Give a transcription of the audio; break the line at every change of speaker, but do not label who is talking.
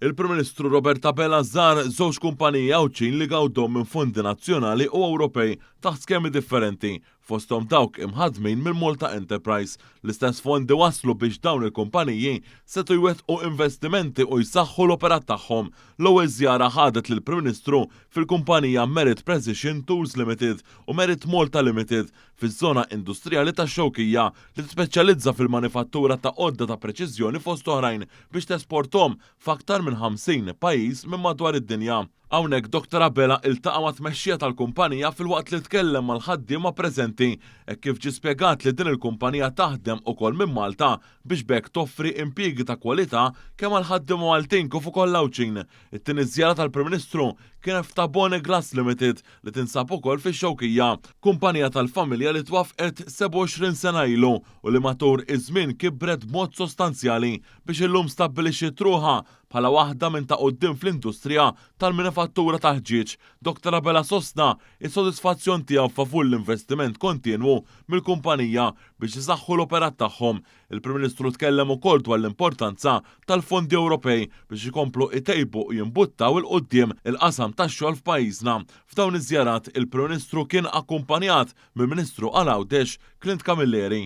Il-Prim Ministru Robert Abela żar żewġ kumpaniji Awċin li gawdhom minn fondi nazzjonali u Ewropej taħt skemi differenti, fosthom dawk imħadmin mill-Malta Enterprise. L-istess fondi waslu biex dawn il-kumpaniji setgħu jwettqu investimenti u jsaħħu l-operat tagħhom. L-ewwel żjara ħadet lill-Prim Ministru fil-kumpanija Merit Precision Tools Limited u Merit Malta Limited fiż-żona industrijali tax-Xewkija li tispeċjalizza fil-manifattura ta' għodda ta' preċiżjoni fost oħrajn biex tesporthom f'aktar minn 50 pajjiż minn madwar id-dinja. Hawnhekk Dr. Abela iltaqa' ma' tmexxija tal-kumpanija filwaqt li tkellem mal-ħaddiema preżenti hekk kif ġie spjegat li din il-kumpanija taħdem ukoll minn Malta biex bekk toffri impjiegi ta' kwalità kemm għal ħaddiema Maltin kif ukoll Awċin. It-tieni żjara tal-Prim Ministru kien f'Tabone Glass Limited li tinsab ukoll fix-Xewkija, kumpanija tal-familja li twaffqet 27 sena ilu u li matul iż-żmien kibret b'mod sostanzjali biex illum stabbilixxiet ruħha bħala waħda minn ta' quddiem fl-industrija tal-manifattura ta' ħġieġ. Dr. Abela sostna is-sodisfazzjon tiegħu favur l-investiment kontinwu mill-kumpanija biex isaħħu l-operat tagħhom. Il-Prim Ministru tkellem ukoll dwar l-importanza tal-fondi Ewropej biex ikomplu itejbu u jimbuttaw il-qudiem il-qasam tax-xogħol f'pajjiżna. F'dawn iż-żjarat il-Prim Ministru kien akkumpanjat mill-Ministru għal Għawdex Clint Camilleri.